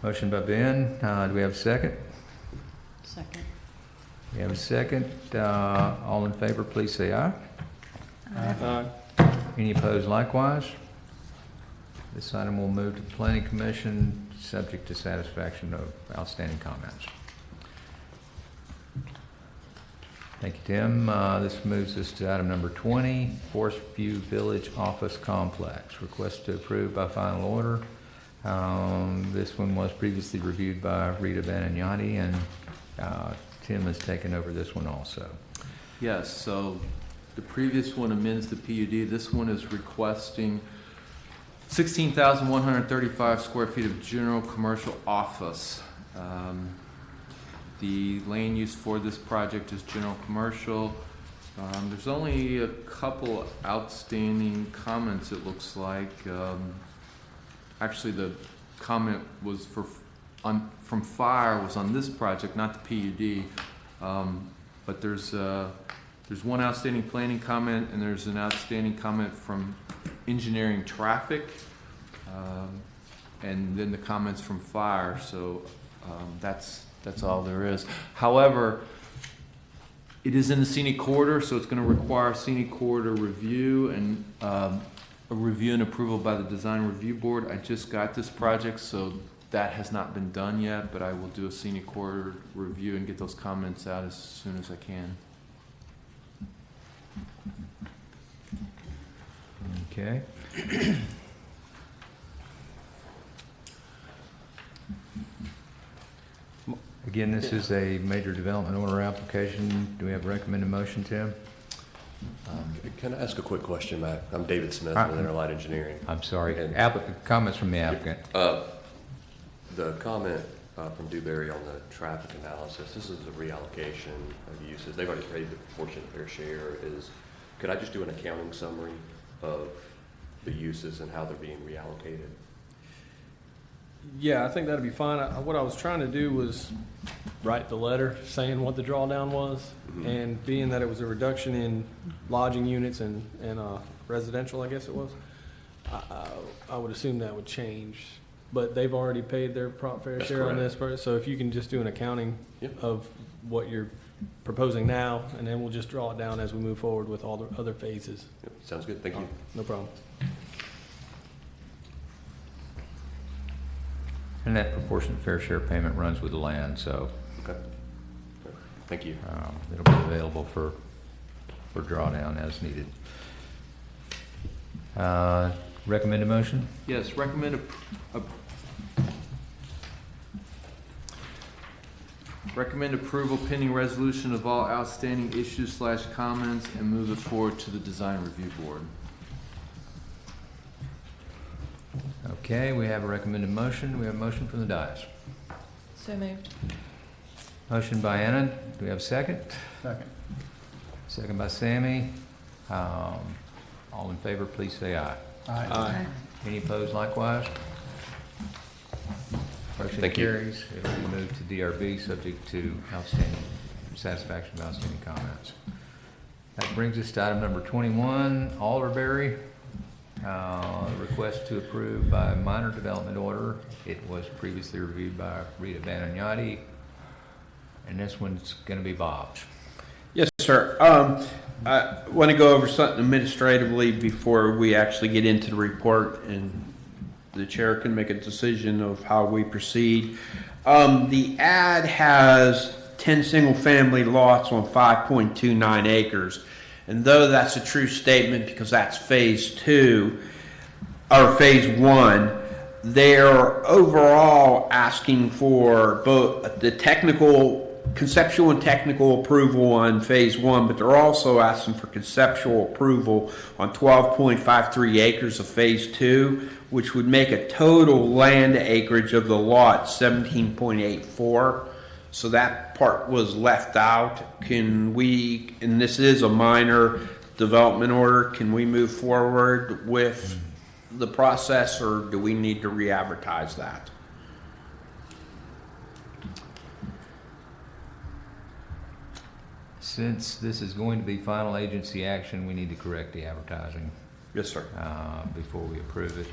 Motion by Ben. Do we have a second? Second. We have a second. All in favor, please say aye. Aye. Any opposed likewise? This item will move to the Planning Commission, subject to satisfaction of outstanding comments. Thank you, Tim. This moves us to item number 20, Forest View Village Office Complex. Request to approve by final order. This one was previously reviewed by Rita Banignati, and Tim has taken over this one also. Yes, so the previous one amends the PUD. This one is requesting 16,135 square feet of general commercial office. The land use for this project is general commercial. There's only a couple outstanding comments, it looks like. Actually, the comment was from fire was on this project, not the PUD. But there's one outstanding planning comment, and there's an outstanding comment from engineering traffic, and then the comments from fire. So that's all there is. However, it is in the scenic corridor, so it's going to require scenic corridor review and a review and approval by the design review board. I just got this project, so that has not been done yet, but I will do a scenic corridor review and get those comments out as soon as I can. Okay. Again, this is a major development order application. Do we have a recommended motion, Tim? Can I ask a quick question, Matt? I'm David Smith with Interlight Engineering. I'm sorry. And Comments from the applicant. the comment from Dewberry on the traffic analysis, this is a reallocation of uses. They've already paid the proportionate fair share. Could I just do an accounting summary of the uses and how they're being reallocated? Yeah, I think that'd be fine. What I was trying to do was write the letter saying what the drawdown was, and being that it was a reduction in lodging units and residential, I guess it was, I would assume that would change. But they've already paid their prop fair share on this, so if you can just do an accounting of what you're proposing now, and then we'll just draw it down as we move forward with all the other phases. Yep, sounds good. Thank you. No problem. And that proportionate fair share payment runs with the land, so. Okay. Thank you. It'll be available for drawdown as needed. Recommended motion? Yes, recommend approval pending resolution of all outstanding issues / comments, and move it forward to the design review board. Okay, we have a recommended motion. We have a motion from the dais. So moved. Motion by Anna. Do we have a second? Second. Second by Sammy. All in favor, please say aye. Aye. Any opposed likewise? Motion Thank you. carries. It'll be moved to DRB, subject to satisfaction of outstanding comments. That brings us to item number 21, Alderberry. Request to approve by minor development order. It was previously reviewed by Rita Banignati, and this one's going to be Bob's. Yes, sir. I want to go over something administratively before we actually get into the report, and the chair can make a decision of how we proceed. The ad has 10 single-family lots on 5.29 acres. And though that's a true statement because that's phase 2 or phase 1, they're overall asking for both the conceptual and technical approval on phase 1, but they're also asking for conceptual approval on 12.53 acres of phase 2, which would make a total land acreage of the lot 17.84. So that part was left out. Can we, and this is a minor development order, can we move forward with the process, or do we need to re-advertise that? Since this is going to be final agency action, we need to correct the advertising. Yes, sir. Before we approve it.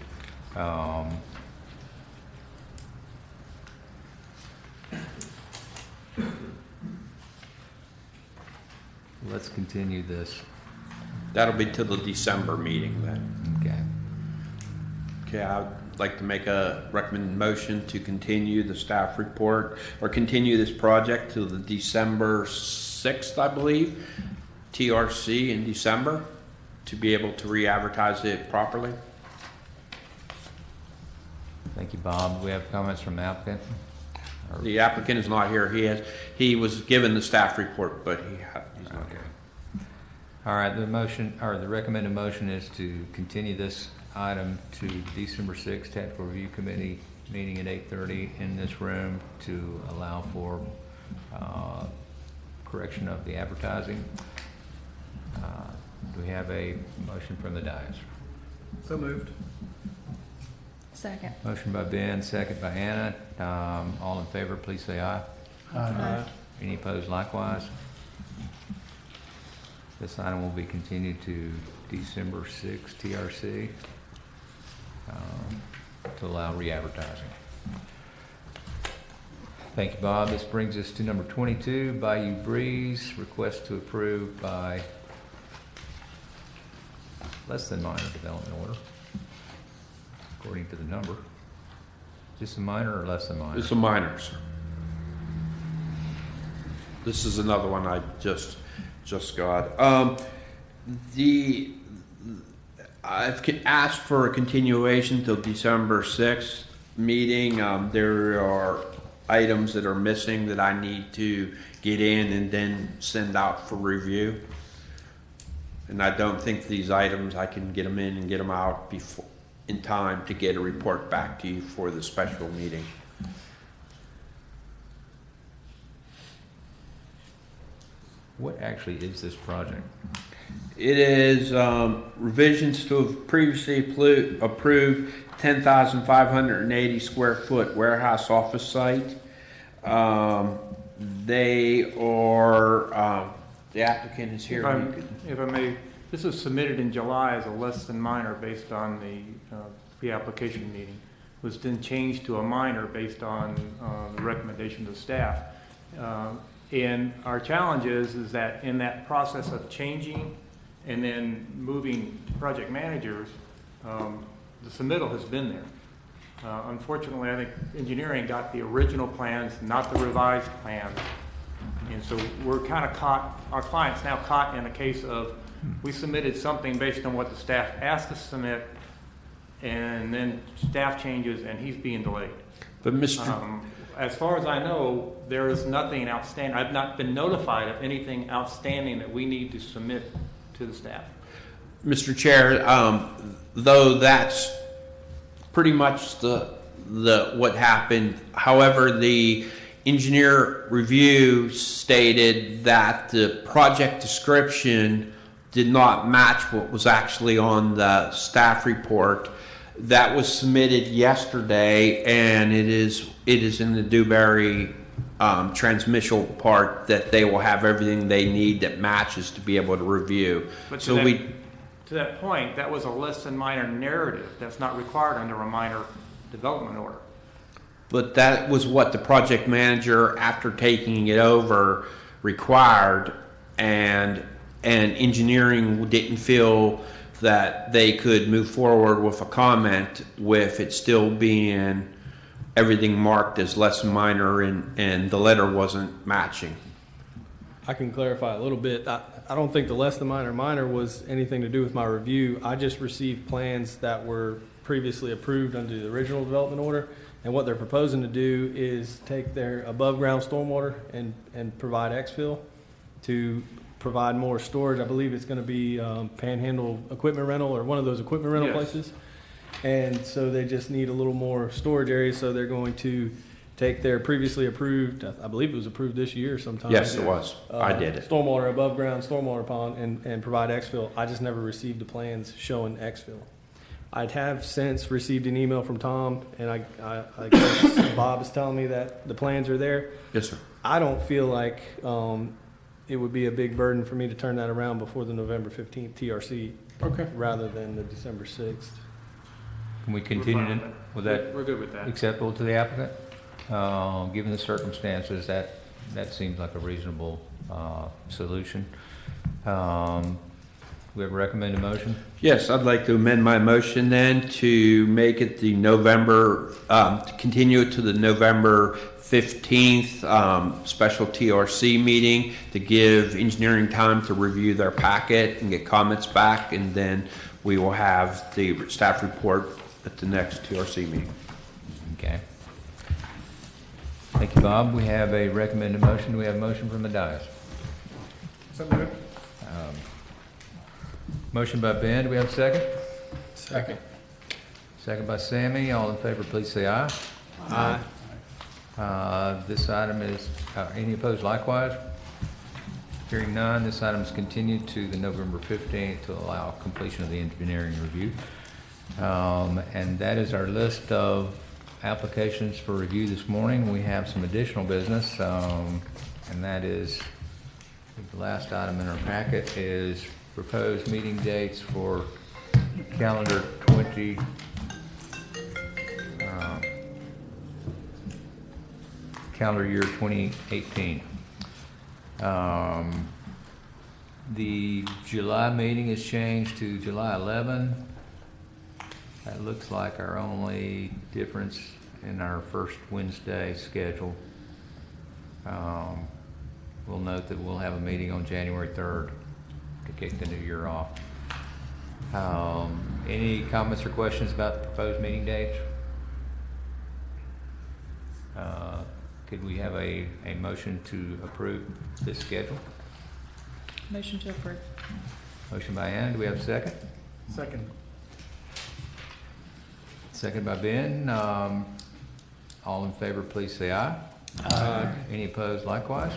Let's continue this. That'll be till the December meeting then. Okay. Okay, I'd like to make a recommended motion to continue the staff report, or continue this project till the December 6th, I believe, TRC in December, to be able to re-advertise it properly. Thank you, Bob. Do we have comments from the applicant? The applicant is not here. He was given the staff report, but he's not here. All right, the motion, or the recommended motion is to continue this item to December 6th, Technical Review Committee meeting at 8:30 in this room to allow for correction of the advertising. Do we have a motion from the dais? So moved. Second. Motion by Ben, second by Anna. All in favor, please say aye. Aye. Any opposed likewise? This item will be continued to December 6th, TRC, to allow re-advertising. Thank you, Bob. This brings us to number 22, Bayou Breeze, request to approve by less than minor development order, according to the number. Is this a minor or less than minor? It's a minor, sir. This is another one I just got. I've asked for a continuation till December 6th meeting. There are items that are missing that I need to get in and then send out for review. And I don't think these items, I can get them in and get them out before, in time to get a report back to you for the special meeting. What actually is this project? It is revisions to a previously approved 10,580 square foot warehouse office site. They are, the applicant is here. If I may, this was submitted in July as a less than minor based on the pre-application meeting. It was then changed to a minor based on the recommendations of staff. And our challenge is that in that process of changing and then moving project managers, the submittal has been there. Unfortunately, I think engineering got the original plans, not the revised plans. And so we're kind of caught, our client's now caught in a case of we submitted something based on what the staff asked us to submit, and then staff changes and he's being delayed. But Mr. As far as I know, there is nothing outstanding. I've not been notified of anything outstanding that we need to submit to the staff. Mr. Chair, though that's pretty much the what happened. However, the engineer review stated that the project description did not match what was actually on the staff report. That was submitted yesterday, and it is in the Dewberry transmission part that they will have everything they need that matches to be able to review. But so to that point, that was a less than minor narrative. That's not required under a minor development order. But that was what the project manager, after taking it over, required, and engineering didn't feel that they could move forward with a comment with it still being everything marked as less than minor and the letter wasn't matching. I can clarify a little bit. I don't think the less than minor was anything to do with my review. I just received plans that were previously approved under the original development order, and what they're proposing to do is take their above ground stormwater and provide exfill to provide more storage. I believe it's going to be Panhandle Equipment Rental or one of those equipment rental places. And so they just need a little more storage area, so they're going to take their previously approved, I believe it was approved this year sometime. Yes, it was. I did it. Stormwater, above ground stormwater pond and provide exfill. I just never received the plans showing exfill. I'd have since received an email from Tom, and I guess Bob is telling me that the plans are there. Yes, sir. I don't feel like it would be a big burden for me to turn that around before the November 15th TRC. Okay. Rather than the December 6th. Can we continue with that? We're good with that. Acceptable to the applicant? Given the circumstances, that seems like a reasonable solution. We have a recommended motion? Yes, I'd like to amend my motion then to make it the November, to continue it to the November 15th special TRC meeting to give engineering time to review their packet and get comments back, and then we will have the staff report at the next TRC meeting. Okay. Thank you, Bob. We have a recommended motion. Do we have a motion from the dais? Motion by Ben. Do we have a second? Second. Second by Sammy. All in favor, please say aye. Aye. This item is, any opposed likewise? Hearing none, this item is continued to the November 15th to allow completion of the engineering review. And that is our list of applications for review this morning. We have some additional business, and that is, the last item in our packet is proposed meeting dates for calendar year 2018. The July meeting is changed to July 11. That looks like our only difference in our first Wednesday schedule. We'll note that we'll have a meeting on January 3rd to kick the new year off. Any comments or questions about the proposed meeting dates? Could we have a motion to approve this schedule? Motion to approve. Motion by Ann. Do we have a second? Second. Second by Ben. All in favor, please say aye. Aye. Any opposed likewise?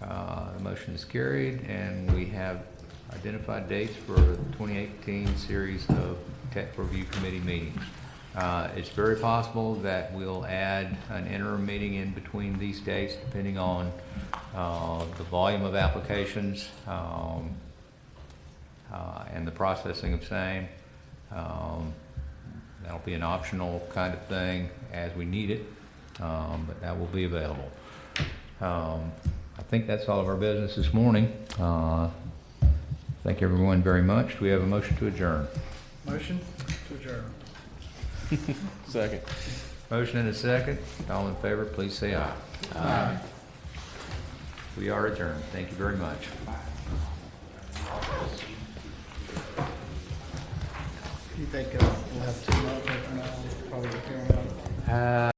The motion is carried, and we have identified dates for the 2018 series of Tech Review Committee meetings. It's very possible that we'll add an interim meeting in between these dates, depending on the volume of applications and the processing of same. That'll be an optional kind of thing as we need it, but that will be available. I think that's all of our business this morning. Thank everyone very much. Do we have a motion to adjourn? Motion to adjourn. Second. Motion and a second. All in favor, please say aye. Aye. We are adjourned. Thank you very much. You think we'll have 2 months from now, probably the hearing?